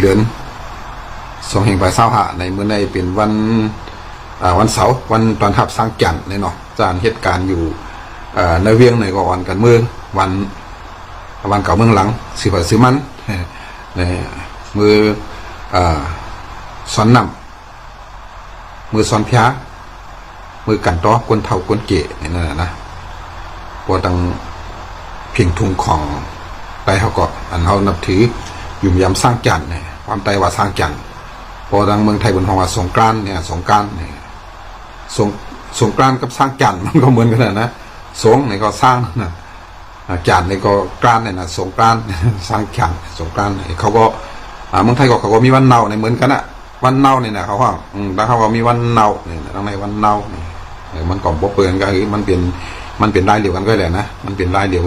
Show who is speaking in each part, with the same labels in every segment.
Speaker 1: เดือน2 แห่งปลายหะในเมื่อในเป็นวันเสาร์วันตอนทับสร้างจันทร์ในเนาะจานเหตุการณ์อยู่ในเวียงในก่อนกันเมื่อวันเก่าเมืองหลังสิบซื้อมันในมือซ้อนนำมือซ้อนพยามือกันต้อกวนเท่ากวนเกะนี่นั่นนะพอตั้งเพียงทุงของไตเขาก็อันเขานับถือยุ่มยำสร้างจันทร์เนี่ยความไตว่าสร้างจันทร์พอตั้งเมืองไทยบนห้องว่าสงกรานต์เนี่ยสงกรานต์เนี่ยสงกรานต์กับสร้างจันทร์มันก็เหมือนกันนะสงในก็สร้างนะจันทร์ในก็กรานต์เนี่ยนะสงกรานต์สร้างจันทร์สงกรานต์เขาก็เมืองไทยก็เขาก็มีวันเนาในเหมือนกันนะวันเนาเนี่ยนะเขาว่าแล้วเขาก็มีวันเนาเนี่ยตั้งในวันเนาเนี่ยมันก่อมบ่เปิลก็คือมันเป็นรายเดียวกันก็แหละนะมันเป็นรายเดียว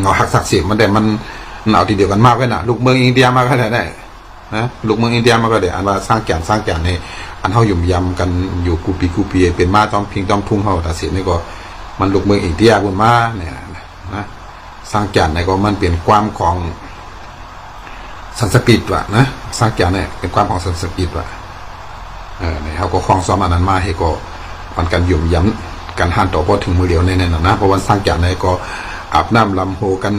Speaker 1: เงาหักศักดิ์สิทธิ์มันแต่มันเอาทีเดียวกันมากเลยนะลูกเมืองอินเดียมาก็ได้นะลูกเมืองอินเดียมาก็ได้อันว่าสร้างแก่นในอันเขาหยุ่มยำกันอยู่กูปีเป็นมาต้องพิงต้องทุ่งเขาตัดสินนี่ก็มันลูกเมืองอินเดียบุญมาเนี่ยนะสร้างแก่นในก็มันเปลี่ยนความของสันสกฤตว่ะนะสร้างแก่นเนี่ยเป็นความของสันสกฤตว่ะเนี่ยเขาก็คล้องซ้อมอันนั้นมาให้ก็มันกันหยุ่มยำกันหันต่อพอถึงมือเดียวในนั้นนะเพราะวันสร้างแก่นในก็อาบน้ำลำโหกัน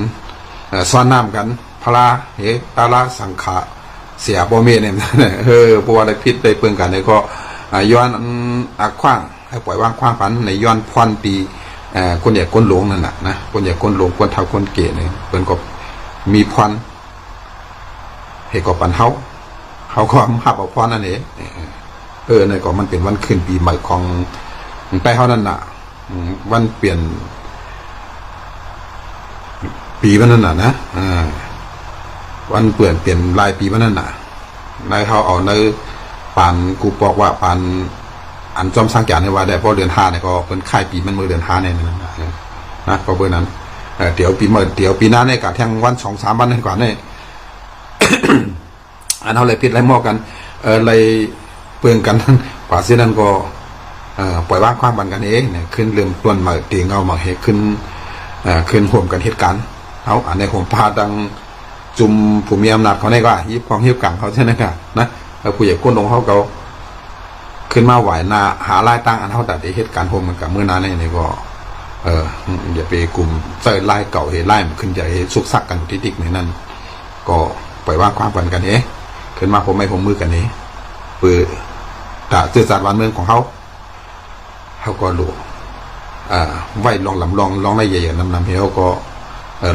Speaker 1: ซ้อนน้ำกันพลาตาลาสังขะเสียบ่เมเนี่ยเพราะว่าได้พิษได้เปลืองกันเนี่ยก็ย้อนขว้างให้ปล่อยว่างขว้างฝันในย้อนพรปีคนใหญ่คนหลวงนั่นนะคนใหญ่คนหลวงคนเท่าคนเก๋เนี่ยเปิ้นก็มีพรให้ก็ปันเขาก็หับเอาพรนั่นเองเนี่ยก็มันเป็นวันขึ้นปีใหม่ของใต้เขานั่นน่ะวันเปลี่ยนปีวันนั้นนะวันเปลี่ยนลายปีวันนั้นน่ะนายเขาเอาในปานกูบอกว่าปานอันจอมสร้างจานในว่าได้เพราะเดือน5เนี่ยก็เป็นค่ายปีมันมือเดือน5เนี่ยนะก็เบอร์นั้นเดี๋ยวปีหน้าเนี่ยกะแทงวัน 2-3 วันให้ก่อนเนี่ย อันเขาเลยผิดไรหม้อกันเลยเปลืองกันกว่าเส้นนั้นก็ปล่อยว่างความบันกันเองเนี่ยขึ้นเริ่มต้นมาตีเงามาเหตุขึ้นห่วมกันเหตุการณ์เขาอันในห่มพาดังจุ่มผู้มีอำนาจเขาได้ก็ยิบของยิบกังเขาใช่ไหมครับนะแล้วผู้ใหญ่ก้นลงเขาขึ้นมาไหวนาหาไล่ตั้งอันเขาแต่เหตุการณ์ห่มมันกับเมื่อนั้นเนี่ยก็อย่าไปกลุ่มเจอไล่เก่าเหตุไล่มันขึ้นใหญ่สุกซักกันที่ติ๊กในนั้นก็ปล่อยว่างความบันกันเองขึ้นมาผมไม่ผมมือกันนี้เปิดแต่เจอสารวันเมืองของเขาก็หลวงไหวลองลำลองในใหญ่ๆนำเขาก็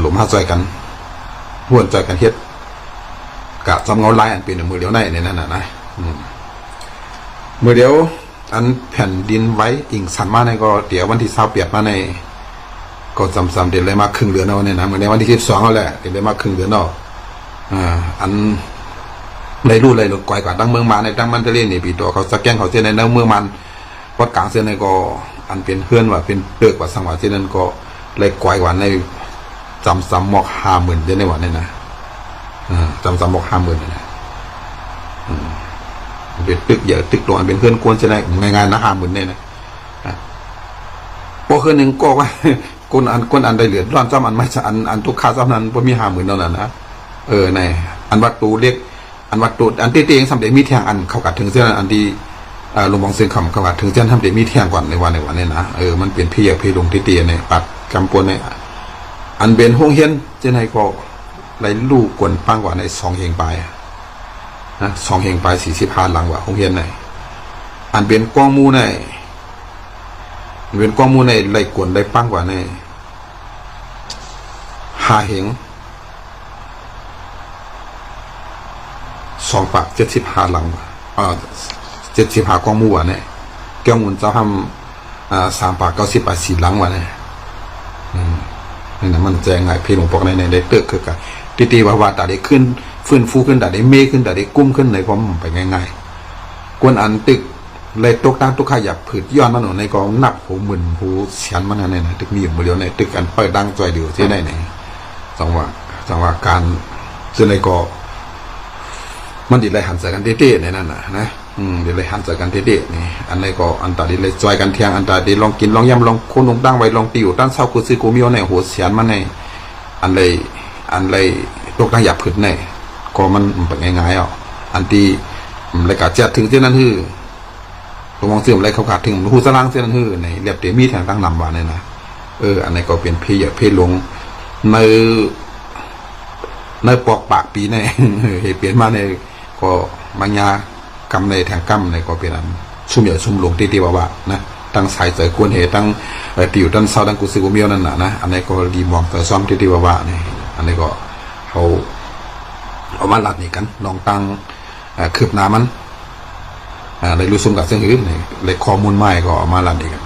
Speaker 1: หลุมห้าใจกันห้วนใจกันเฮ็ดกะจำเงาลายอันเป็นมือเดียวในนั่นนะมือเดียวอันแผ่นดินไว้อิงสันมาในก็เดี๋ยววันที่28มาในก็จำเดือนเลยมาครึ่งเดือนเอาเนี่ยนะเหมือนในวันที่12เอาแหละเดือนเลยมาครึ่งเดือนเอาอันเลยรู้เลยหลุดก่อยกว่าตั้งเมืองมาในตั้งมันจะเล่นนี่ปีตัวเขาสแกนเขาเส้นในเมืองมันวัดกลางเส้นในก็อันเป็นเพื่อนว่าเป็นเลือกว่าสังวาเส้นนั้นก็เลยก่อยกว่าในจำซ้ำหมอก50,000ได้ในวันนี้นะจำซ้ำหมอก50,000นะเป็นตึกเยอะตึกหลวงเป็นเพื่อนกวนจะได้ง่ายๆนะ50,000เนี่ยนะพอคืนหนึ่งก็ว่าคนอันได้เหลือร้อนจำอันไม่อันทุกข้าจำนั้นพอมี50,000เท่านั้นนะในอันวัดตูเล็กอันวัดตูอันที่เองสำเร็จมีแทงอันเขากัดถึงเส้นอันที่ลงมองเส้นคำเขากัดถึงเส้นทำเด็กมีแทงก่อนในวันนี้นะมันเปลี่ยนพี่อยากพี่ลงที่เตียในปัดกำปนในอันเป็นห้องเฮียนเจนไฮก็ไล่ลูกกวนปังกว่าใน2 เฮงปลายนะ2 เฮงปลาย45 หลังกว่าห้องเฮียนในอันเป็นกองมูในเป็นกองมูในไล่กวนไล่ปังกว่าใน5 เฮง2 ปาก75 หลัง75 กองมูว่ะเนี่ยแก้วมุนเจ้าทำ3 ปาก90 ปาก4 หลังว่ะเนี่ยนี่นะมันแจ้งไงพี่หลวงปอกในได้เติกคือกันตีว่าแต่ได้ขึ้นฟื้นฟูขึ้นแต่ได้เมฆขึ้นแต่ได้กุ้มขึ้นในความไปง่ายๆกวนอันตึกเลยตกตั้งตุกขยับผืดย้อนมันหนุนในกองนับหูหมื่นหูเสียนมันนั่นนะตึกมีอยู่มือเดียวในตึกอันเปิดดังจอยเดียวที่ไหนไหนจังหวะการซึ่งในกอมันดิเลยหันใส่กันเต้ๆในนั้นนะดิเลยหันใส่กันเต้ๆนี่อันในก็อันตาดิเลยจอยกันเทียงอันตาดิลองกินลองยำลองคนลงตั้งไว้ลองตีอยู่ด้านเศร้ากูซื้อกูมีเอาในหัวเสียนมันในอันเลยตกตั้งหยับผืดใน ก็มันเป็นง่ายๆอ่ะอันที่รายการจัดถึงเส้นนั้นคือตรงมองเสื่อมอะไรเขาขาดถึงหูสลางเส้นนั้นคือในเรียบเตมีแทงตั้งนำว่าเนี่ยนะอันนี้ก็เป็นเพยเพลงในปอกปากปีในเหตุเปลี่ยนมาในก็มังยากำในแทงกำในก็เป็นอันชุ่มเหยื่อชุ่มหลงตีว่านะตั้งสายเจอกวนเหตุตั้งติวตั้งเศร้าตั้งกุศลกุเมียวนั่นนะอันนี้ก็ดีมองแต่ซ้อมตีว่าเนี่ยอันนี้ก็เขาเอามาหลัดนี่กันลองตั้งคืบหน้ามันในรู้สมกับเส้นอื่นในข้อมูลใหม่ก็เอามาหลัดนี่กัน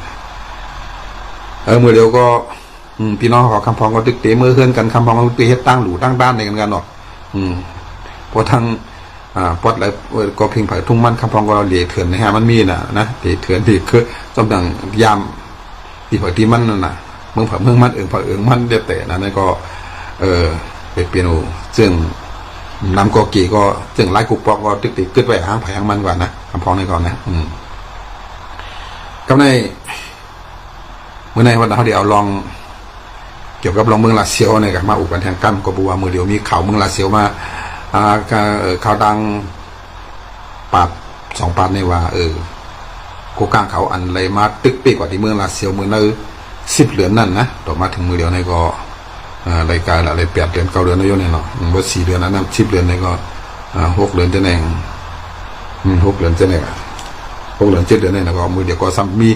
Speaker 1: มือเดียวก็พี่น้องขอคำพองก็ตึกเตะมือเคลื่อนกันคำพองก็ตึกเฮ็ดตั้งหลูตั้งด้านในกันหรอกเพราะทั้งปอดอะไรก็พิงไผ่ทุ่งมันคำพองก็เหลี่ยเถื่อนนะฮะมันมีนะเหลี่ยเถื่อนที่คือจำดังยามที่เผ่าที่มันนั่นน่ะเมืองเผ่าเมืองมันเผ่ามันเดียแต่นะนั่นก็เป็นเปียโนซึ่งนำกอกี่ก็ซึ่งไล่กุกปอกก็ตึกติดกึดไว้หางไผ่หางมันกว่านะคำพองในก่อนนะกับในเมื่อในวันเขาเดี๋ยวลองเกี่ยวกับลองเมืองลาเซียวเนี่ยกับมาอุกันแทงกั้มก็บอกว่ามือเดียวมีข่าวเมืองลาเซียวมาข่าวดังปาด2 ปาดในว่าโกกลางเขาอันไรมาตึกปีกว่าที่เมืองลาเซียวเมืองนั้น10 เหรียญนั่นนะต่อมาถึงมือเดียวในก็รายการอะไร8 เดือน9 เดือนนายนเนี่ยเนาะว่า4 เดือนนั้น10 เดือนในก็6 เดือนจะแน่ง6 เดือนจะแน่ง6 เดือน7 เดือนเนี่ยนะก็มือเดียวก็ซ้ำมี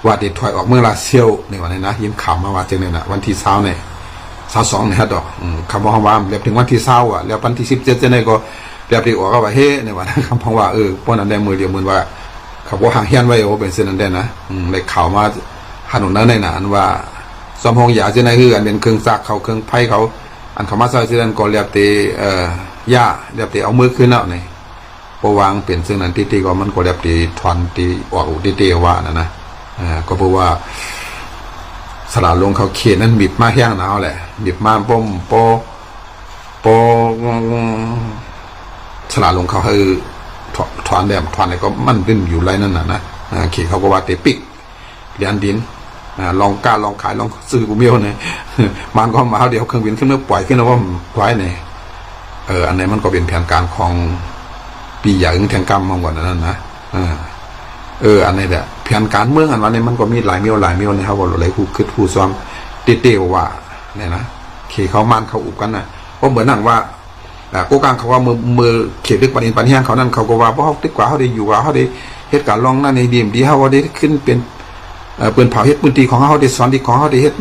Speaker 1: ว่าเด็ดถอยออกเมืองลาเซียวในวันนี้นะยิ้มข่าวมาว่าจังเนี่ยนะวันที่20เนี่ย22เนี่ยดอกคำว่าเรียบถึงวันที่20อ่ะแล้ววันที่17จะไหนก็เรียบที่ออกก็ว่าเฮ้ในวันนั้นคำว่าป้อนนั้นได้มือเดียวมือว่าเขาบอกห่างเฮียนไว้โอ้เป็นเส้นนั้นได้นะเลยข่าวมาถนนนั้นในหนานว่าสมพงษ์ยาจะไหนคืออันเป็นเครื่องซักเขาเครื่องไพ่เขาอันเขามาใส่เส้นนั้นก็เรียบตีย่าเรียบตีเอามือขึ้นเอาเนี่ยพอวางเปลี่ยนซึ่งนั้นตีก็มันก็เรียบตีทอนตีออกตีว่านะก็เพราะว่าสลาลงเขาเขียนนั้นบีบมาแห้งหนาวแหละบีบมาป้มโปสลาลงเขาให้ถอนแบบถอนอะไรก็มันขึ้นอยู่ไรนั่นนะเขียนเขาก็ว่าเตปิกเรียนดินลองกล้าลองขายลองซื้อกูเมียวเนี่ยมันก็มาเดี๋ยวเครื่องบินขึ้นมาปล่อยขึ้นแล้วว่าไว้เนี่ยอันนี้มันก็เป็นแผนการของปีใหญ่ถึงแทงกรรมมาก่อนนั้นนะอันนี้แหละแผนการเมืองอันวันนี้มันก็มีหลายเมียวเนี่ยเขาบอกหลายคู่คิดคู่ซ้อมเตี้ยวว่าเนี่ยนะขี่เขามันเขาอุบกันนะเพราะเหมือนหนังว่าโกกลางเขาว่ามือเขียดดึกปันแห้งเขานั่นเขาก็ว่าเพราะเขาตึกกว่าเขาได้อยู่ว่าเขาได้เหตุการณ์ลองนั่นในดีมดีเขาได้ขึ้นเป็นปืนเผาเฮ็ดปืนตีของเขาได้สอนดีของเขาได้เฮ็ด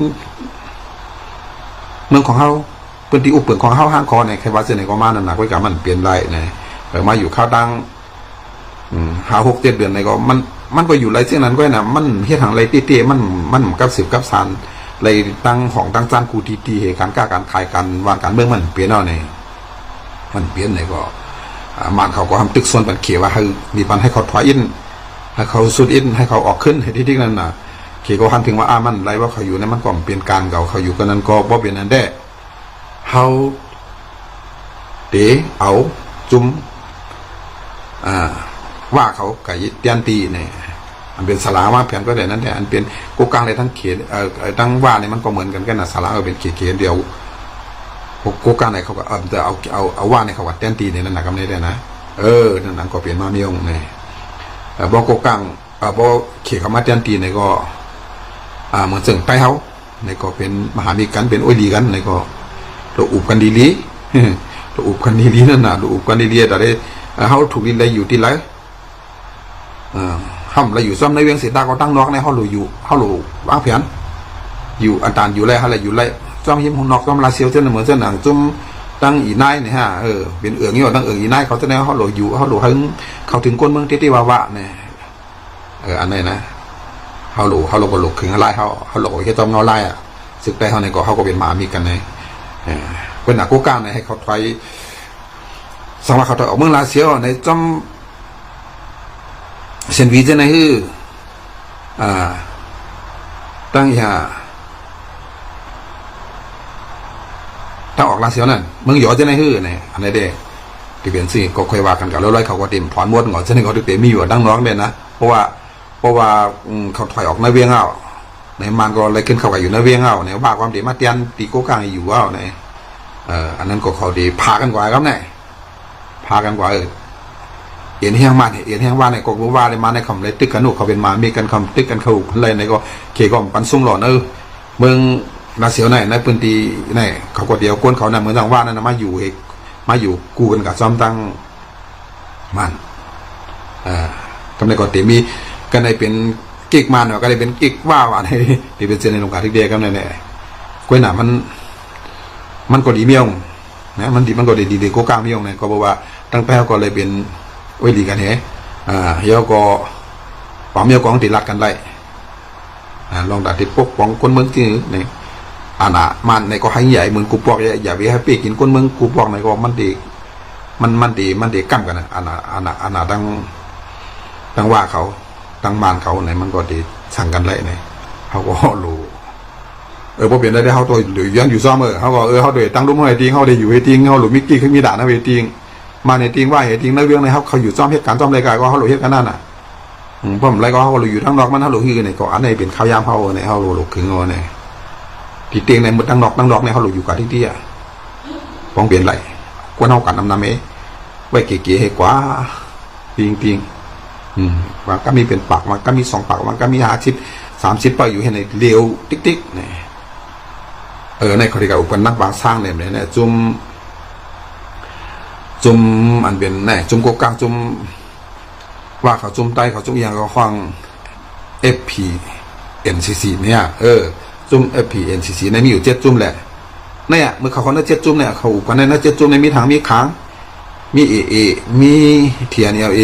Speaker 1: เมืองของเขาปืนตีอุบเปิดของเขาห้างคอเนี่ยใครว่าเส้นไหนก็มานั่นหนักไว้กับมันเปลี่ยนไรเนี่ยมาอยู่ข้าวดัง6 7 เดือนในก็มันก็อยู่ไรเส้นนั้นก็นะมันเฮ็ดทางไรเตี้ยมันกับ10กับซันไรตั้งของตั้งจานกูตีเหตุการกล้าการขายการวางการเมืองมันเปลี่ยนเอาเนี่ยมันเปลี่ยนไหนก็มันเขาก็ทำตึกส่วนปันเขียว่าให้มีปันให้เขาถอยอินให้เขาสุดอินให้เขาออกขึ้นให้ที่นั่นน่ะเขียก็ทันถึงว่ามันไรว่าเขาอยู่ในมันก็เปลี่ยนการเก่าเขาอยู่กันนั้นก็บ่เป็นอันได้เขาเตะเอาจุ่มว่าเขาไก่เตียนตีเนี่ยมันเป็นสลาว่าแผนก็แต่นั้นแต่อันเป็นโกกลางเลยทั้งเขียนทั้งว่าเนี่ยมันก็เหมือนกันนะสลาเป็นเขียนเดียวโกกลางไหนเขาก็จะเอาว่าเนี่ยเขาวัดเตียนตีเนี่ยนั่นหนักกำเนิดเลยนะนั่นก็เปลี่ยนมาเมียงเนี่ยบอกโกกลางบอกเขียนคำว่าเตียนตีเนี่ยก็เหมือนซึ่งไปเขาเนี่ยก็เป็นมหามีกันเป็นโอ้ยดีกันเนี่ยก็เราอุบกันดีๆเราอุบกันดีๆนั่นน่ะเราอุบกันดีๆแต่ได้เขาถูกดินได้อยู่ที่ไรห้ามเราอยู่ซ้ำในเวียงเสียตาก็ตั้งนอกในเขาหลุอยู่เขาหลุวางแผนอยู่อันตานอยู่ไรเขาอะไรอยู่ไรซ้ำหิมหงนอกซ้ำลาเซียวเส้นเหมือนเส้นหนังจุ่มตั้งอีไนเนี่ยฮะเป็นเอืองนี่ว่าตั้งเอืองอีไนเขาจะแนวเขาหลุอยู่เขาหลุถึงเขาถึงก้นเมืองที่วะเนี่ยอันนี้นะเขาหลุก็หลุถึงอะไรเขาหลุแค่ต้มเงาไล่ศึกไปเขาในเกาะเขาก็เป็นหมามีกันเลยเป็นหนักกู้ก้าวเนี่ยให้เขาถอยสำหรับเขาถอยออกเมืองลาเซียวในจำเส้นวีจะไหนคือตั้งออกลาเซียวนั่นเมืองหยอจะไหนคือเนี่ยอันไหนเด้ที่เป็นสิ่งก็ค่อยว่ากันกับร้อยเขาก็เต็มถอนม้วนก่อนจะไหนเขาเต็มมีอยู่ดังน้องเลยนะเพราะว่าเขาถอยออกในเวียงเอาในมันก็เลยขึ้นเขาไปอยู่ในเวียงเอาเนี่ยว่าความดีมาเตียนตีโกกลางอยู่เอาเนี่ยอันนั้นก็เขาดีพากันกว่าครับเนี่ย พากันกว่าเอ็นแห้งมาเนี่ยเอ็นแห้งว่าเนี่ยก็รู้ว่าเลยมาในคำเลยตึกกันหนุเขาเป็นมามีกันคำตึกกันเขาอะไรในก็เคก็ปันซุ่มหล่อเมืองนาเสียวไหนในพื้นที่ไหนเขาก็เดียวก้นเขาเนี่ยเหมือนทางว่านั่นมาอยู่กูกันกับซ้อมตั้งมันกำในก่อนเตมีกันในเป็นกิ๊กมันก็ได้เป็นกิ๊กว่าในที่เป็นเซนในโรงการที่เดียกันเนี่ยกล้วยหนามันก็ดีเมี่ยงนะมันก็ดีโกกลางเมี่ยงเนี่ยก็บอกว่าตั้งแต่ก็เลยเป็นไว้ดีกันเหรเยอะก็ปอมเยอะกองติดรัดกันได้ลองตัดติดปกป้องคนเมืองที่นี่มันในก็ให้ใหญ่เหมือนกูปอกอย่าไปให้ปีกินคนเมืองกูปอกในก็มันดีกั้มกันนะตั้งว่าเขาตั้งมานเขาไหนมันก็ดีสั่งกันเลยเนี่ยเขาก็รู้พอเปลี่ยนได้เขาตัวหรือยังอยู่ซ้อมเขาก็เขาโดยตั้งรุ่มให้ทิ้งเขาได้อยู่ให้ทิ้งเขาหลุดมิกกี้เขามีด่านนะให้ทิ้งมาในทิ้งว่าให้ทิ้งในเรื่องในเขาอยู่ซ้อมเหตุการณ์ซ้อมรายการก็เขาหลุดเหตุการณ์นั่นผมไรก็เขาหลุดอยู่ทั้งนอกมันเขาหลุดฮือเนี่ยก็อันไหนเป็นข้าวยามเขาเนี่ยเขาหลุดขึงเอาเนี่ยที่เตียงในมันตั้งนอกเนี่ยเขาหลุดอยู่กับที่ป้องเปลี่ยนไรกวนเขากันน้ำเอไว้เก๋ๆให้กว่าทิ้งมันก็มีเป็นปากมันก็มี2 ปากมันก็มี50-30 ปากอยู่ให้ในเลี้ยวติ๊กเนี่ยในคดีกับอุปนักบางสร้างเนี่ยจุ่มอันเป็นเนี่ยจุ่มโกกลางจุ่มว่าเขาจุ่มใต้เขาจุ่มอย่างเขาฟัง FPNCC เนี่ยจุ่ม FPNCC ในมีอยู่7 จุ่มแหละเนี่ยเมื่อเขาคนนั้น7 จุ่มเนี่ยเขาอุปนักนั้น7 จุ่มในมีถังมีค้างมี AA มี TNLA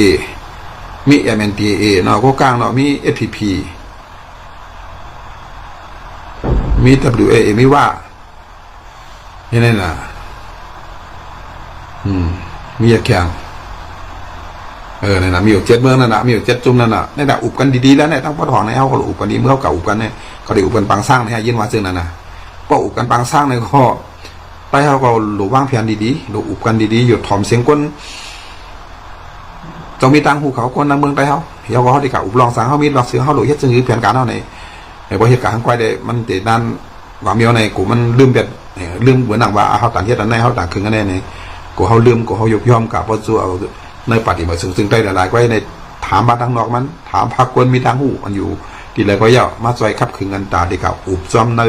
Speaker 1: มี MNDAA เนาะก็กลางเนาะมี SPP มี WA มีว่าอย่างนั้นน่ะมีแข่งนั่นน่ะมีอยู่7 เมืองนั่นน่ะมีอยู่7 จุ่มนั่นน่ะนี่น่ะอุบกันดีๆแล้วเนี่ยทั้งพ่อถอนในเขาก็อุบกันดีเมื่อเขาอุบกันเนี่ยเขาได้อุบกันปางสร้างเนี่ยยินว่าซึ่งนั่นน่ะก็อุบกันปางสร้างในข้อไปเขาก็หลุดว่างเพียนดีๆหลุดอุบกันดีๆหยุดถ่อมเสียงก้นจะมีตังหูเขาคนในเมืองไปเขาก็เขาดีกับอุบลองสังเขามีหลอกเสือเขาหลุดเฮ็ดซึ่งคือแผนการเขาในพอเหตุการณ์ข้างไกลได้มันติดด้านว่ามีในกูมันลืมแบบลืมเหมือนหนังว่าเขาต่างเฮ็ดอันไหนเขาต่างคืนกันแน่เนี่ยกูเขาลืมกูเขายกย่อมกับพอสู้เอาในปฏิบัติซึ่งได้หลายๆไว้ในถามมาทางนอกมันถามพักคนมีตังหูมันอยู่ที่ไรก็เยอะมาซอยขับคืนกันตาดีกับอุบจอมใน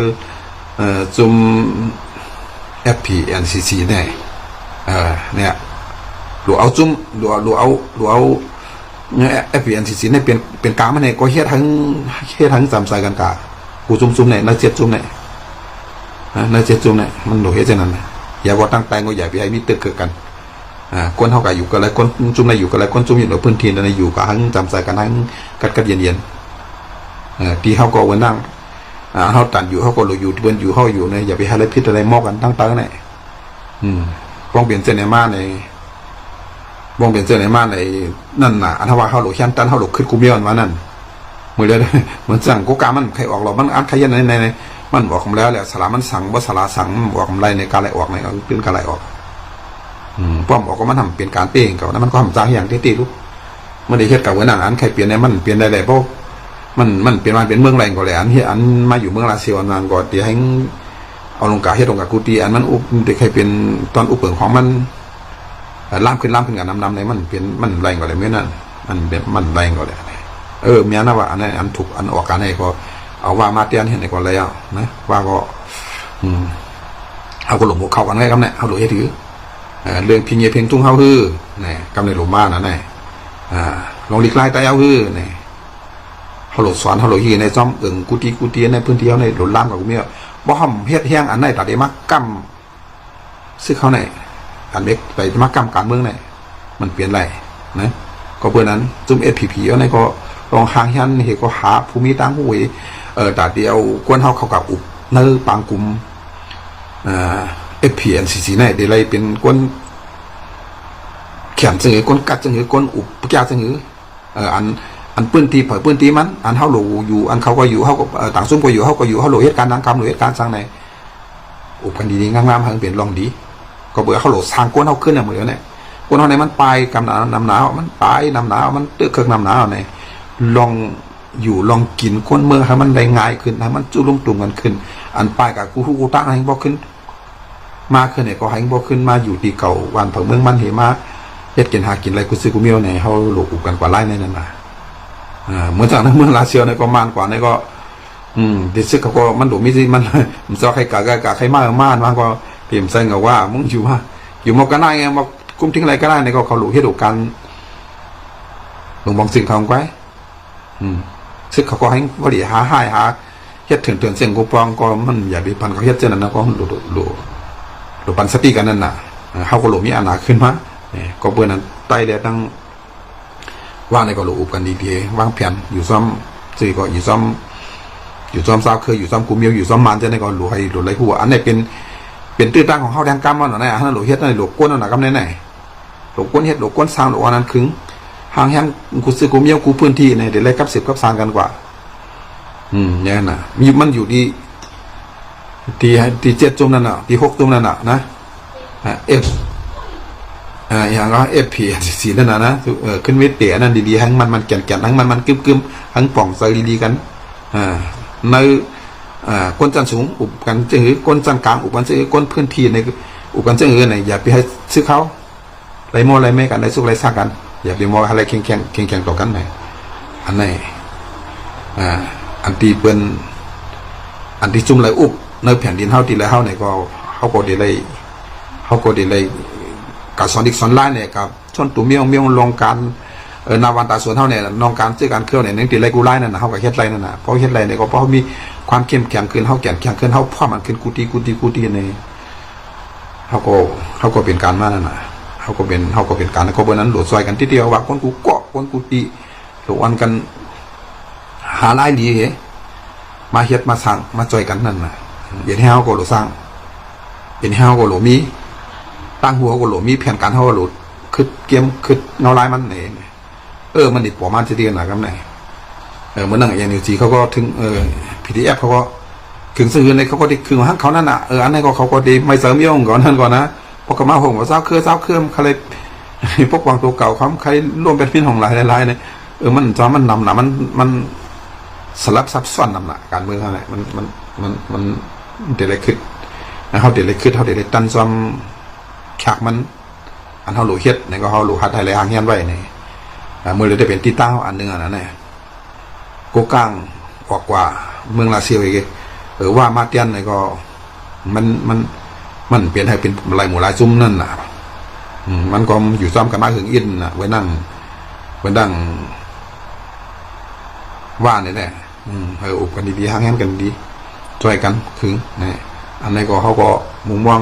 Speaker 1: จุ่ม FPNCC เนี่ยหรือเอาจุ่มหรือเอาFPNCC เนี่ยเป็นกลางมันเนี่ยก็เฮ็ดทั้งจำใส่กันกากูจุ่มเนี่ยใน7 จุ่มเนี่ยใน7 จุ่มเนี่ยมันหนูเฮ็ดเช่นนั้นอย่าว่าตั้งแต่งก็อย่าไปให้มีตึกเกิดกันคนเท่ากับอยู่กันแล้วคนจุ่มในอยู่กันแล้วคนจุ่มอยู่ในพื้นที่ในอยู่กับทั้งจำใส่กันทั้งกัดเย็นที่เขาก็วันนั่งเขาตัดอยู่เขาก็อยู่เบิ้นอยู่เขาอยู่เนี่ยอย่าไปให้อะไรพิษอะไรมอกกันตั้งแต่เนี่ยป้องเปลี่ยนเส้นในมาในป้องเปลี่ยนเส้นในมาในนั่นน่ะอันว่าเขาหลุดชั้นตันเขาหลุดขึ้นกูเมียนมานั่นมือเลยเหมือนสั่งกูกามันใครออกหรอมันอันใครยันในมันบอกผมแล้วแหละสลามันสั่งว่าสลาสั่งบอกผมไรในการไหลออกในเป็นการไหลออกป้อมบอกว่ามันทำเปลี่ยนการเปลี่ยนเขานั้นมันก็ทำจ้างอย่างที่ตีลูกไม่ได้เฮ็ดกับหัวหน้าอันใครเปลี่ยนในมันเปลี่ยนได้เลยเพราะมันเปลี่ยนมาเป็นเมืองแรงก็เลยอันมาอยู่เมืองลาเซียนานก่อนเดี๋ยวให้เอาลงกาเฮ็ดลงกากูตีอันมันอุบเด็กใครเป็นตอนอุบเปิงของมันล่ามขึ้นกับน้ำในมันเปลี่ยนมันแรงกว่าเลยไม่นั่นมันแรงกว่าเลยเมียนะว่าอันนั้นอันถูกอันออกการให้ก็เอาว่ามาเตียนเห็นในก่อนแล้วนะว่าก็เอาก็หลงหัวเข้ากันได้ครับเนี่ยเอาหลงให้ถือเรื่องพิงเยเพียงทุ่งเฮาฮื้อเนี่ยกำในหลงมานะเนี่ยลองหลีกไล่ใต้เฮาฮื้อเนี่ยเขาหลงสอนเขาหลงฮีในซ่อมกูตีในพื้นที่เขาในหลงล่ามกับกูเมียบ่ห้อมเฮ็ดแห้งอันไหนตัดได้มากกั้มซึ่งเขาเนี่ยอันเล็กไปมากกั้มการเมืองเนี่ยมันเปลี่ยนไรนะก็เพื่อนั้นจุ่มSPPเอาในก็ลองหางยันเหตุก็หาภูมิตั้งหูแต่เดียวกวนเขากับอุบเนื้อปางกลุ่มFPNCC เนี่ยเดี๋ยวไรเป็นกวนแขนจึงกวนกัดจึงกวนอุบปะแก้วจึงอันปื้นตีเผยปื้นตีมันอันเขาหลูอยู่อันเขาก็อยู่เขาก็ต่างซุ่มก็อยู่เขาก็อยู่เขาหลูเหตุการณ์ทางกรรมหลูเหตุการณ์สร้างในอุบกันดีๆงามๆให้เปลี่ยนลองดีก็เบื่อเขาหลูสร้างกวนเขาขึ้นเหมือนเนี่ยกวนเขาในมันปลายกำหนาวน้ำหนาวมันปลายน้ำหนาวมันตึกเครื่องน้ำหนาวในลองอยู่ลองกินก้นเมืองให้มันได้ง่ายขึ้นให้มันจุ่มตุ่มกันขึ้นอันปลายกับกูตั้งให้บอกขึ้นมาขึ้นเนี่ยก็ให้บอกขึ้นมาอยู่ที่เก่าวันเผาเมืองมันเหมา เฮ็ดกินหากินอะไรกูซื้อกูเมียวในเฮาหลูกกันกว่าไล่ในนั้นน่ะเหมือนจากนั้นเมืองลาเซียวในก็มานกว่าในก็ดิซึกเขาก็มันดูมีสิมันซอใครกะใครมากมันก็เปลี่ยนเส้นกับว่ามึงอยู่ว่าอยู่มาก็ได้ไงมากุ้มทิ้งอะไรก็ได้ในก็เขาหลูเฮ็ดดูกันลงบางสิ่งทำไว้ซึกเขาก็ให้บริหาให้หาเฮ็ดถึงเสียงกูปองก็มันอย่าไปพันเขาเฮ็ดเส้นนั้นนะก็หลูปันสติกันนั่นน่ะเขาก็หลูมีอาณาขึ้นมาก็เบื่อนั้นไต่เดียตั้งว่าในก็หลูกันดีๆวางแผนอยู่ซ้ำสื่อก็อยู่ซ้ำซาวเคยอยู่ซ้ำกูเมียวอยู่ซ้ำมันจะในก็หลูให้หลูไรหัวอันนี้เป็นตื้อตั้งของเขาแดงกำมันหน่อยนะฮะหลูเฮ็ดในหลูก้นหน่อยกำไหนหลูก้นเฮ็ดหลูก้นสร้างหลูอันนั้นขึงห่างแห้งกูซื้อกูเมียวกูพื้นที่ในเดี๋ยวไรกับ10กับสร้างกันกว่าเนี่ยน่ะมันอยู่ที่7จุ่มนั่นน่ะที่6จุ่มนั่นน่ะนะอย่างก็FPสีนั่นนะขึ้นเวทเตะนั่นดีๆทั้งมันแก่นทั้งมันกึมทั้งป่องใส่ดีๆกันในก้นจันสูงอุบกันจะหือก้นจันกลางอุบกันจะหือก้นพื้นที่ในอุบกันจะหือไหนอย่าไปให้ซื้อเขาไรโม่ไรไม่กันไรสู้ไรซากันอย่าไปมองอะไรแข่งต่อกันไหนอันไหนอันตีเปิ้นอันที่จุ่มไรอุบในแผ่นดินเฮาตีไรเฮาไหนก็เฮาก็ดีเลยกับสอนอีกสอนไล่เนี่ยกับชนตัวเมียวลงการนาวันตาสวนเท่าเนี่ยนองการซื้อการเคลื่อนเนี่ยนั่นตีไรกูไล่นั่นนะเขากับเฮ็ดไรนั่นนะเพราะเฮ็ดไรเนี่ยก็เพราะมีความเข้มแข็งขึ้นเขาแข็งขึ้นเขาพ่อมันขึ้นกูตีในเขาก็เป็นการมานั่นนะเขาก็เป็นการแล้วก็เบอร์นั้นหลุดซอยกันทีเดียวว่าคนกูเกาะคนกูตีหลุดวันกันหาไล่ดีเหรอมาเฮ็ดมาสั่งมาจอยกันนั่นนะเย็นให้เขาก็หลุดสร้างเย็นให้เขาก็หลุดมีตั้งหัวก็หลุดมีแผนการเขาก็หลุดคือเกมคือเงาลายมันเองมันดิบปอมันจะดีกันหนากันไหนเมื่อนั่งอย่างนิวจีเขาก็ถึงPDF เขาก็ถึงซื้อในเขาก็ดีคือฮักเขานั่นน่ะอันนั้นก็เขาก็ดีไม่เสริมย่งก่อนนั่นก่อนนะพอกมาหงว่าเศร้าเครื่อมใครพวกวางตัวเก่าเขาใครร่วมเป็นพินของหลายเนี่ยมันจอมันนำหนามันสลับซับซ้อนนำหนาการเมืองอะไรมันเดี๋ยวอะไรขึ้นเขาเดี๋ยวอะไรขึ้นเขาเดี๋ยวอะไรตันซ้ำฉากมันอันเขาหลุดเฮ็ดในก็เขาหลุดหัดไทยเลยหางเฮียนไว้ในเมื่อเราได้เป็นที่ตั้งอันหนึ่งอันนั้นเนี่ยโกก้างกว่าเมืองลาเซียวอีกว่ามาเตียนในก็มันเปลี่ยนให้เป็นลายหมู่ลายซุ้มนั่นน่ะมันก็อยู่ซ้ำกันมาถึงอินน่ะไว้นั่งว่าเนี่ยแหละอุบกันดีๆหางเฮียนกันดีช่วยกันถึงนี่อันนี้ก็เขาก็มุ่งมอง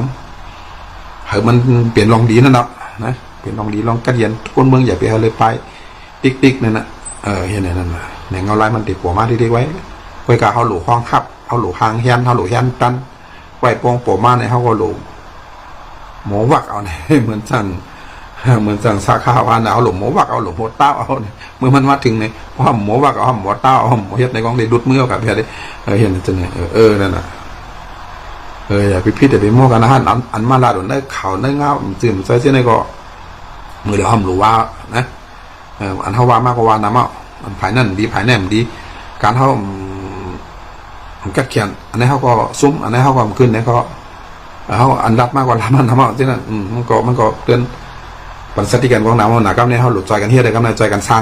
Speaker 1: มันเปลี่ยนลองดีนั่นนะเปลี่ยนลองดีลองกระเดียนคนเมืองอย่าไปเอาเลยไปติ๊กนั่นนะเห็นนั่นนะในเงาลายมันติดหัวมาที่ไว้กาเขาหลูห้องขับเขาหลูหางเฮียนเขาหลูเฮียนตันไว้ปองปัวมาในเขาก็หลูหมูวักเอาเนี่ยเหมือนสั่งสาขาวานเอาหลูหมูวักเอาหลูหมูเต้าเอาเนี่ยเมื่อมันมาถึงเนี่ยเพราะหมูวักเอาหมูเต้าเอาหมูเฮ็ดในกองได้ดุดมือกับเพียรเห็นจะเนี่ยนั่นน่ะอย่าไปพิจารณาไปมั่วกันนะฮะอันมาลาดได้ข่าวได้เงาจื่นใส่เส้นในก็มือเดี๋ยวห้ามหลูว่านะอันเขาว่ามากกว่าน้ำอ่ะอันภายนั่นดีภายแน่มดีการเขากัดเขียนอันนี้เขาก็ซุ้มอันนี้เขาก็ขึ้นเนี่ยเขาอันดับมากกว่าล้ำน้ำอ่ะที่นั่นมันก็เตือนปัญสติกันของน้ำหนากับเนี่ยเขาหลุดใจกันเฮียได้กับนายใจกันสร้าง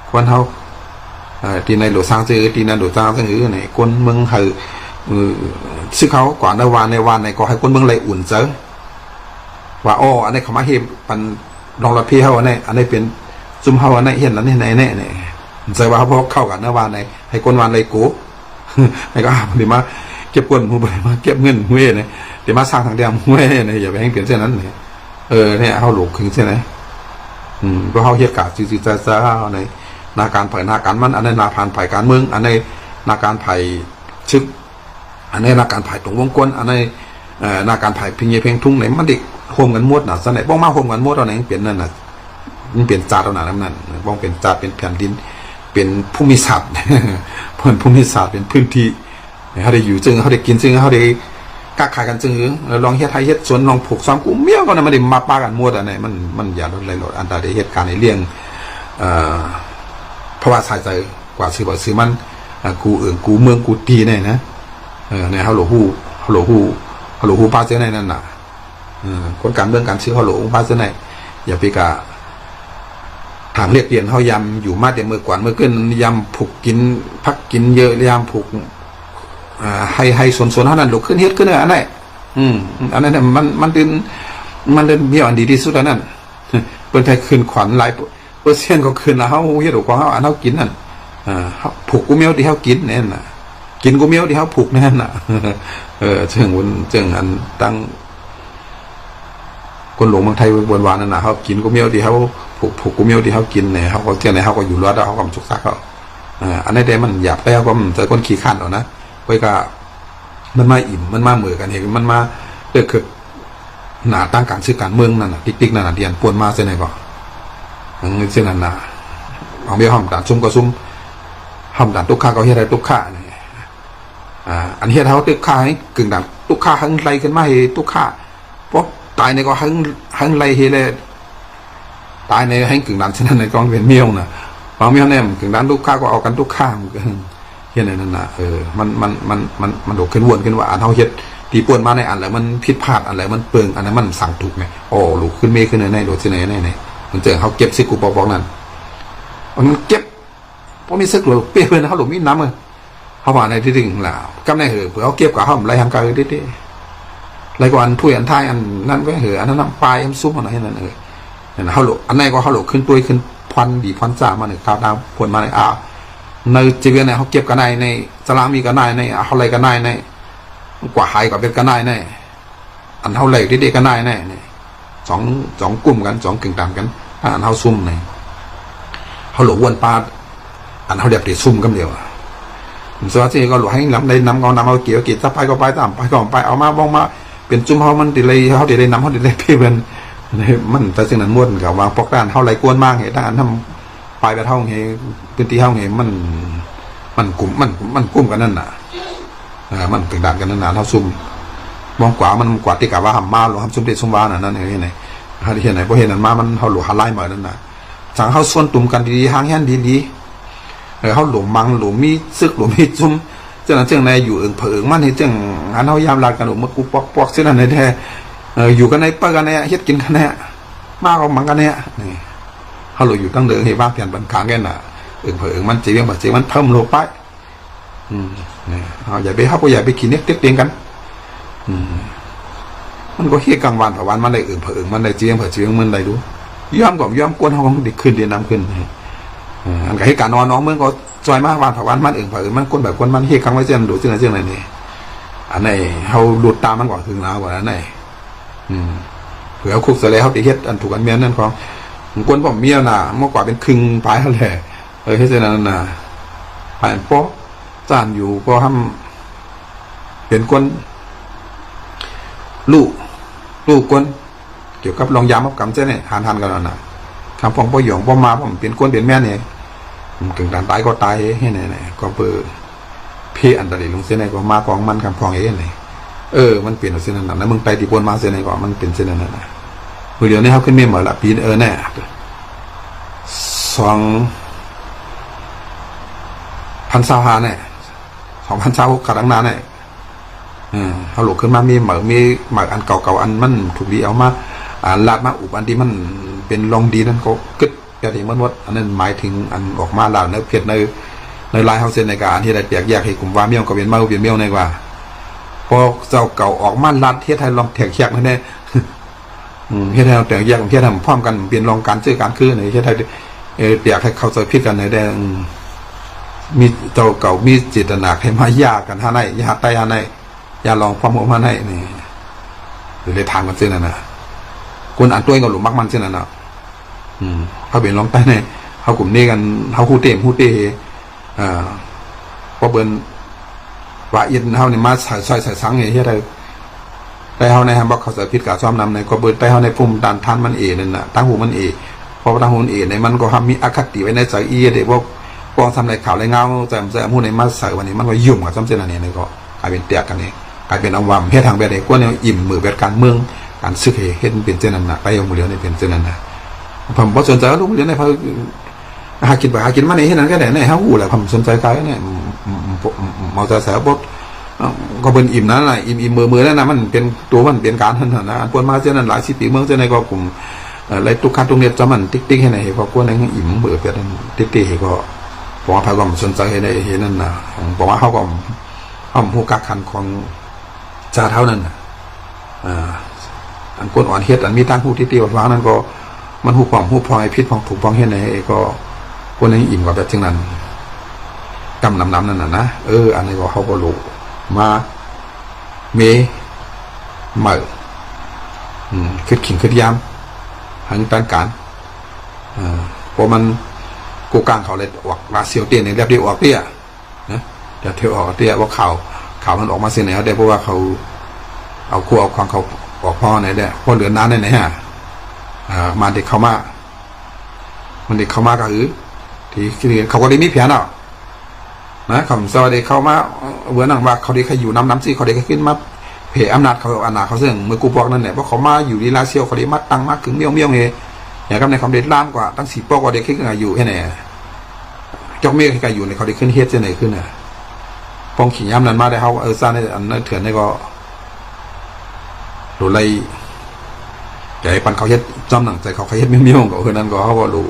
Speaker 1: ควรเขาตีในหลุดสร้างซื้อตีในหลุดสร้างซื้อไหนคนเมืองเหซึ่งเขาก่อนในวันในก็ให้คนเมืองเลยอุ่นเจอว่าอันนี้เขามาเห็นปันรองรับพี่เขาอันนี้เป็นซุ่มเขาอันนี้เห็นแล้วนี่เนี่ยเจอว่าเขาพกเข้ากันในวันในให้คนวันเลยกูไอ้ก็เดี๋ยวมาเก็บกวนหูไปมาเก็บเงินห้วยเนี่ยเดี๋ยวมาสร้างทางเดียมห้วยเนี่ยอย่าไปให้เปลี่ยนเส้นนั้นเนี่ยเนี่ยเขาหลุดขึ้นเส้นไหนเพราะเขาเหตุการณ์จืดจ้าในนาการไผ่นาการมันอันนี้นาผ่านไผ่การเมืองอันนี้นาการไผ่ชึกอันนี้นาการไผ่ตรงวงกลมอันนี้นาการไผ่พิงเยเพ่งทุ่งไหนมันเด็กโฮมกันมดน่ะสมัยป้องมาโฮมกันมดเราไหนเปลี่ยนนั่นน่ะมันเปลี่ยนจาดเราหนานั่นป้องเป็นจาดเป็นแผ่นดินเป็นภูมิศาสตร์ภูมิศาสตร์เป็นพื้นที่เขาได้อยู่จึงเขาได้กินจึงเขาได้ก้าขายกันจึงลองเฮ็ดไทยเฮ็ดสวนลองผูกซ้อมกูเมี่ยวก็นะมันได้มาป้ากันมดอันไหนมันอย่าลดเลยลดอันตรายเหตุการณ์ในเรื่องเพราะว่าสายใจกว่าซื้อมันกูเมืองกูตีเนี่ยนะเนี่ยเขาหลหูป้าเจ้าในนั่นน่ะคนการเมืองการซื้อเขาหลหูป้าเจ้าใน อย่าไปกะทางเรียกเรียนเขายำอยู่มาแต่เมื่อก่อนเมื่อขึ้นยำผูกกินพักกินเยอะยำผูกให้ส่วนเท่านั้นลุกขึ้นเฮ็ดขึ้นอันไหนอันนั้นมันเป็นมีอันดีที่สุดอันนั้นเป็นไทยคืนขวัญหลายเปอร์เซ็นต์ก็คืนละเขาเฮ็ดของเขาอันเขากินนั่นผูกกูเมียวที่เขากินเนี่ยน่ะกินกูเมียวที่เขาผูกนั่นน่ะเชิงอันตั้งคนหลวงเมืองไทยบนวานนั่นน่ะเขากินกูเมียวที่เขาผูกกูเมียวที่เขากินเนี่ยเขาก็เที่ยวไหนเขาก็อยู่รอดเขาก็จุกซักเขาอันนี้แต่มันหยาบไปเขาก็จะคนขี้ขันเอานะไว้ก็มันมาอิ่มมันมาเหมือกันเห็นมันมาเลือกคือหนาตั้งการซื้อการเมืองนั่นน่ะติ๊กนั่นน่ะเดียนปวนมาเส้นไหนบ่เส้นนั้นน่ะเอาเบี้ยห้องด่านซุ่มก็ซุ่มห้องด่านตุกข้าก็เฮ็ดอะไรตุกข้าเนี่ยอันเฮ็ดเขาตุกข้าให้กึ่งด่านตุกข้าหังไล่ขึ้นมาให้ตุกข้าเพราะตายในก็หังไล่เฮเลยตายในให้กึ่งด่านเส้นนั้นในกองเป็นเมียวน่ะบางเมียวเนี่ยกึ่งด่านตุกข้าก็เอากันตุกข้าเฮ็ดในนั้นน่ะมันโดดขึ้นวนขึ้นว่าอันเฮาเฮ็ดตีป่วนมาในอันแล้วมันผิดพลาดอันแล้วมันเปิงอันนั้นมันสั่งถูกไงโอ้ลูกขึ้นเมฆขึ้นในโดดที่ไหนในมันเจอเขาเก็บซิกูบอกนั่นมันเก็บเพราะมีซึกหลุดเปี้ยเพื่อนเขาหลุดมีน้ำเลยเขาว่าในที่ดิ่งล่ะกำในเหอะเผื่อเขาเก็บกับเขาไรทำการดิไรกว่าอันถ้วยอันท้ายอันนั่นก็เหอะอันนั้นน้ำปลายอันซุปอะไรนั่นเนี่ยเขาหลุดอันไหนก็เขาหลุดขึ้นตัวขึ้นพวันดีพวันจ่ามาเนี่ยข้าวดาวผลมาในในจีเวียนเนี่ยเขาเก็บกันในสลามีกันในเขาไรกันในกว่าหายกว่าเป็นกันในอันเท่าไรที่เด็กกันในเนี่ยสองกลุ่มกันสองกึ่งต่างกันอันเท่าซุ่มเนี่ยเขาหลงวนปลาอันเขาเด็กติดซุ่มกันเดียวส่วนที่ก็หลงให้นำได้นำเอาเกี่ยวกิจถ้าไปก็ไปตามไปก็ไปเอามาบ้องมาเป็นจุ่มเขามันติดเลยเขาติดเลยนำเขาติดเลยพี่เป็นมันแต่สิ่งนั้นม้วนกับวางปอกด้านเท่าไรกวนมากเหตุด้านทำไปเท่าเหตุพื้นที่เท่าเหตุมันกลุ่มกันนั่นน่ะมันกึ่งด่างกันนั่นน่ะเท่าซุ่มมองกว่ามันกว่าที่กะว่าหำมาหลวงหำซุ่มเด็ดซุ่มวานั่นเห็นไหนเห็นไหนเพราะเห็นนั้นมามันเขาหลวงหันไล่มานั่นน่ะสั่งเขาส่วนตุ่มกันดีๆห้างแห่นดีๆเขาหลวงมังหลวงมีซึกหลวงมีซุ่มเจ้าหน้าที่ในอยู่เผงมันให้เจ้าอันเขายามลากันหลวงมากูปอกเส้นนั้นในแท้อยู่กันในเปิ้ลกันเนี่ยเฮ็ดกินกันเนี่ยมากกว่ามังกันเนี่ยนี่เขาหลวงอยู่ตั้งเดิมให้บ้านเปลี่ยนบันคางแก่น่ะเผงมันจีเวียงแบบจีมันเพิ่มโลไปเนี่ยอย่าไปเขาก็อย่าไปกินเน็กเต็กเตียงกันมันก็เฮี้ยกลางวันผ่าวันมันได้เผงมันได้จีเวียงมันได้ดูย่อมกวนห้องดิขึ้นเดียนน้ำขึ้นอันก็ให้การนอนน้องเมืองก็จอยมากวันผ่าวันมันเผงมันก้นแบบก้นมันเฮี้ยกลางไว้เจ้าดูเจ้าไหนนี่อันไหนเขาดูดตามมันก่อนถึงแล้วกว่านั้นไหนเผื่อคุกเสร็จแล้วเขาติเฮ็ดอันถูกอันเมียนั่นของก้นผมเมียน่ะเมื่อกว่าเป็นครึ่งปลายแหละให้เจ้านั้นน่ะผ่านป๊อจานอยู่ก็ทำเป็นก้นลูกก้นเกี่ยวกับลองยามกับกำเจ้าเนี่ยหันกันแล้วนะคำฟองพ่อหยองพ่อมาผมเป็นก้นเป็นแม่เนี่ยกึ่งด่านตายก็ตายให้ไหนก็เปิดเพี้ยอันตรายลงเส้นไหนก็มาของมันคำฟองเองเลยมันเปลี่ยนเส้นนั้นนะมึงไปที่ปนมาเส้นไหนก็มันเป็นเส้นนั้นนะเดี๋ยวนี้เขาขึ้นเมมเหมือนละปีแน่2,025เนี่ย2,026ขัดตั้งนานเนี่ยเขาหลุดขึ้นมามีหมักอันเก่าอันมันถูกดีเอามาลาดมาอุบอันที่มันเป็นลองดีนั่นก็กึศกระดิ่งมันวัดอันนั้นหมายถึงอันออกมาลาดเนื้อเพียรในลายเฮาเซนในการที่ได้แตกแยกให้กลุ่มว่าเมี่ยวกับเวียนเมี่ยวในกว่าพอเจ้าเก่าออกมาลาดเทียไทยลองแตกแยกนั่นแน่เทียไทยแตกแยกเทียไทยพร้อมกันเปลี่ยนลองการซื้อการคืนในเทียไทยแตกให้เขาใจพิษกันในแดงมีเจ้าเก่ามีเจตนาให้มายากันหาในยาไตหาในยาลองความหัวมาในนี่หรือเลยทางกันเส้นนั่นนะคนอ่านตัวเองก็หลุมมักมันเส้นนั่นนะเขาเปลี่ยนลองไตในเขากลุ่มนี้กันเขาคู่เต้พอเบิ้ลว่าอินเขาเนี่ยมาใส่สังอย่างเงี้ยได้เขาในฮัมบอกเขาใส่พิษกับซ้อมนำในก็เบิ้ลได้เขาในปุ่มดันทันมันนั่นน่ะตั้งหูมันพอตั้งหูมันในมันก็ทำมีอคติไว้ในใจเด็กว่าปองทำอะไรข่าวอะไรเงาแต่พูดในมาใส่วันนี้มันก็ยุ่งกับซ้ำเส้นอันนี้เลยก็กลายเป็นเตียกกันนี่กลายเป็นอวัมเฮ็ดทางแบบใดก็เนี่ยอิ่มมือแบบการเมืองการซึกเฮ็ดเป็นเส้นนั้นนะไปเอามือเลี้ยวในเป็นเส้นนั้นนะผมพอสนใจลูกเลี้ยวในพอหากินมาในที่นั้นก็ได้ในเฮาหูแหละผมสนใจใครเนี่ยมอเตอร์ไซค์บดก็เป็นอิ่มนั่นแหละอิ่มมือนั่นนะมันเป็นตัวมันเป็นการนั่นนะปวนมาเส้นนั้นหลายสิบปีเมืองเส้นในก็กลุ่ม เลยทุกขั้นทุกเนียจะมันติ๊กให้ไหนเพราะกวนนั้นอิ่มเบื่อเปลี่ยนติ๊กให้ก็บอกว่าพายก็สนใจให้ในเห็นนั่นนะบอกว่าเขาก็หูกักขันของจ่าเท่านั้นอันกวนอ่อนเฮ็ดอันมีตั้งหูติ๊กว่านั้นก็มันหูความหูพลอยพิษพองถูกพองเห็นไหนก็กวนนั้นอิ่มกว่าแบบเช่นนั้นกำน้ำนั่นน่ะนะอันนี้ก็เขาก็รู้มาเมเหม่ขึ้นขิงขึ้นยามหันตันการเพราะมันกูกลางเขาเลยออกราเซียวเตี้ยเนี่ยเรียบเรียกออกเตี้ยนะเดี๋ยวเที่ยวออกเตี้ยว่าข่าวมันออกมาเสียไหนเขาได้เพราะว่าเขาเอาคู่เอาความเขาออกพ่อไหนได้พอเหลือน้ำไหนฮะมาเด็กเข้ามามันเด็กเข้ามาก็ที่เขาก็ได้มีเพียงอ่ะนะคำสวัสดีเข้ามาเวอร์นังว่าเขาได้ขอยู่น้ำซี่เขาได้ขึ้นมาเพอำนาจเขาอนาเขาเสื่องมือกูบอกนั่นแหละเพราะเขามาอยู่ดีลาเซียวเขาได้มาตั้งมากถึงเมี่ยวเฮอย่างกับในคำเด็ดล้ามกว่าตั้ง4 ปอกว่าเด็กขึ้นอยู่แค่ไหนจอกเมี่ยที่อยู่ในเขาได้ขึ้นเฮ็ดจะไหนขึ้นน่ะปองขี่ย้ำนั้นมาได้เขาซ่าในอันนั้นเถื่อนนี่ก็หลุดเลยใหญ่ปันเขาเฮ็ดจำหนังใจเขาเฮ็ดเมี่ยวก็คือนั้นก็เขาก็หลุด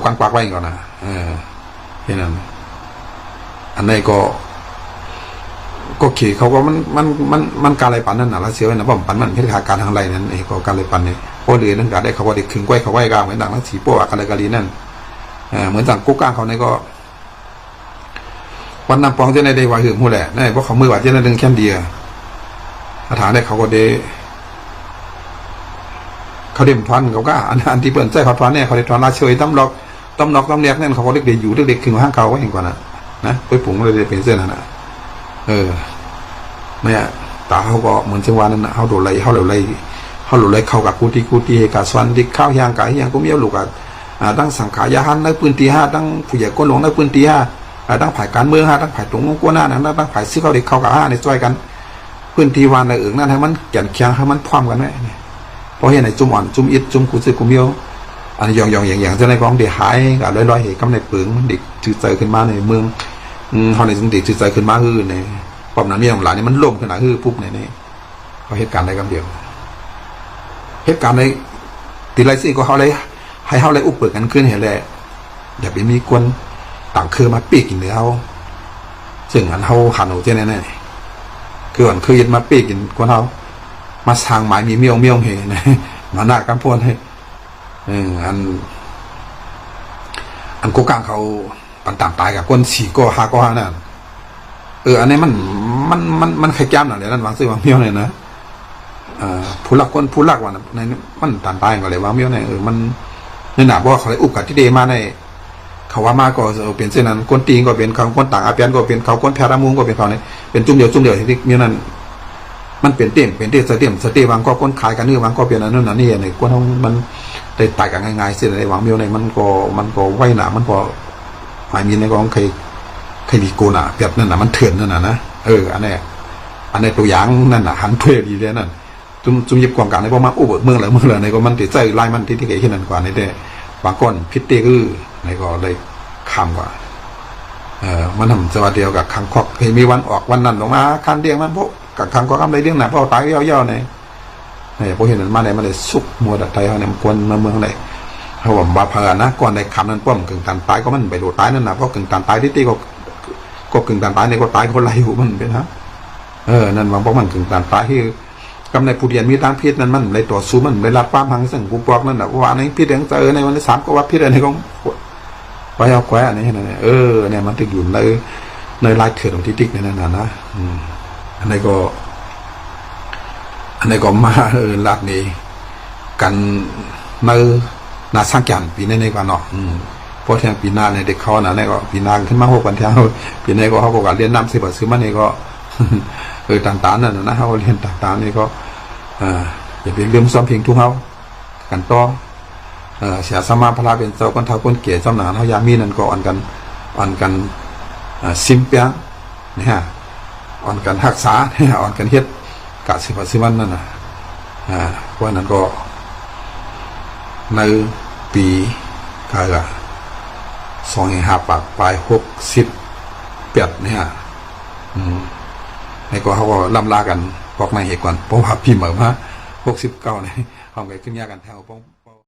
Speaker 1: กว้างปากไว้ก่อนนะแค่นั้นอันนี้ก็ขี่เขาก็มันการอะไรปันนั่นน่ะแล้วเสียไว้นะเพราะปันมันเพศขาการทางไรนั่นก็การอะไรปันเนี่ยพอเดือนนั่นการได้เขาว่าเด็กขึงไว้เขาไว้กลางเหมือนดังทั้งสีโป้อะไรกาลีนั่นเหมือนต่างกุ๊กกลางเขาเนี่ยก็วันน้ำปองเจ้าในได้วายหื่นหูแหละนี่เพราะเขามือว่าเจ้าในดึงแค่เดียฐานได้เขาก็ได้เขาเด่มทอนเขาก็อันที่เปิดใจเขาทอนเนี่ยเขาได้ทอนราเชยต้มล็อกต้มเรียกนั่นเขาก็เด็กเด็กอยู่เด็กๆขึ้นมาห้างเขาไว้เองก่อนนะไปผงเลยเป็นเส้นนั่นเนี่ยตาเขาก็เหมือนเช่นว่านั้นเขาโดนไล่เขาเหลวไล่เข้ากับกูตีกับสวนที่ข้าวยางกับยังก็มีเอาลูกกับตั้งสังขายาหันในปืนตี5ตั้งผู้ใหญ่ก้นหลงในปืนตี5ตั้งผ่ายการเมืองตั้งผ่ายตรงก้นหน้านั้นตั้งผ่ายซื้อเขาเด็กเข้ากับ5ในซอยกันปืนตีวันในนั่นให้มันแก่นเคียงให้มันพร้อมกันไหมเพราะเห็นในจุ่มอ่อนจุ่มอิดจุ่มกูซื้อกูเมียวอันยองอย่างจะในกองเดือดหายกับลอยเหตุกำในปืนมันเด็กจืดใจขึ้นมาในเมืองเขาในสังเกตจืดใจขึ้นมาคือในความนั้นมีของหลานนี่มันล่มขนาดคือปุ๊บในเขาเหตุการณ์อะไรกันเดียวเหตุการณ์ในตีไรซี่ก็เขาเลยให้เขาเลยอุปเปิดกันขึ้นเห็นเลยอย่าไปมีกวนต่างคือมาปีกกินเนื้อเขาซึ่งอันเขาขันหูเจ้าแน่คืออันคือยึดมาปีกกินกวนเขามาทางหมายมีเมียวเห็นมาหน้ากันพวนให้อันกูกลางเขาปันตามตายกับคน4 ก็ 5 ก็นั่นอันนี้มันใครแก้มหน่อยเลยนั่นวางซื้อวางเมียวเนี่ยนะผู้หลักว่าในมันตามตายกันเลยวางเมียวเนี่ยมันในหนาบอกเขาเลยอุบกับที่เดมาในเขาว่ามาก็เปลี่ยนเส้นนั้นคนตีนก็เป็นเขาคนต่างอาเปียนก็เป็นเขาคนแพรามุงก็เป็นเขาเนี่ยเป็นจุ่มเดียวที่เมียวนั้นมันเป็นเต็มสเต็มวางก็คนขายกันเนื้อวางก็เป็นอันนั้นนี่เนี่ยคนมันได้ตายกันง่ายๆเส้นในวางเมียวเนี่ยมันก็ไว้หนามันก็หมายมีในกองใครดีโกน่ะแบบนั่นน่ะมันเถื่อนนั่นน่ะนะอันนี้ตัวอย่างนั่นน่ะหันเพื่อดีเลยนั่นจุ่มยิบกองการในพวกมาอุบเมืองในก็มันติดใจไล่มันที่เห็นนั่นกว่าในแต่บางก้อนพิษเตคือในก็เลยคำกว่ามันทำสวัสดีกับขังคอกเคยมีวันออกวันนั้นลงมาคันเดียงมันพวกกับขังคอกอะไรเรื่องไหนพวกตายย่อๆในพวกเห็นนั่นมาในมันเลยสุกมัวแต่ไทยเขาเนี่ยมันควรมาเมืองไหนเขาบอกว่าเพลินนะก่อนในคำนั้นป้อมกึ่งตันตายก็มันไปโดดตายนั่นนะเพราะกึ่งตันตายที่ตีก็กึ่งตันตายในก็ตายคนไรอยู่มันเป็นฮะนั่นว่าเพราะมันกึ่งตันตายที่กำในผู้เรียนมีตั้งพิษนั้นมันในตัวซูมันในรับความหังสั่งกูบอกนั่นแหละว่าในพิษเองในวันที่3ก็ว่าพิษอะไรของไปเอาแกว่นี่นั่นเนี่ยมันติดอยู่ในลายเถื่อนของที่ติ๊กในนั้นนะอันนี้ก็มาลาดนี้กันในนาสร้างแก่นปีนี้ในกว่าเนาะเพราะแทงปีหน้าในเด็กเขาเนี่ยก็ปีหน้าขึ้นมา6 วันเที่ยวปีนี้ก็เขาบอกว่าเรียนน้ำ10 บาทซื้อมันนี่ก็ต่างๆนั่นนะเขาเรียนต่างๆนี่ก็อย่าไปลืมซ้อมเพลงทุกเขากันต่อเสียสมาพลาเป็นเจ้าคนเท่าคนเก๋เจ้าหนาเขายามีนั่นก็อ่อนกันซิมเปียงนี่ฮะอ่อนกันหักษาอ่อนกันเฮ็ดกะ10 บาทซื้อมันนั่นนะเพราะนั้นก็ในปีกายละ25 ปากปลาย68เนี่ยในก็เขาก็ล่ำลากันพอกในเหตุก่อนเพราะว่าพี่เหมือนว่า69เนี่ยเขาไปขึ้นยากันแถวป้อง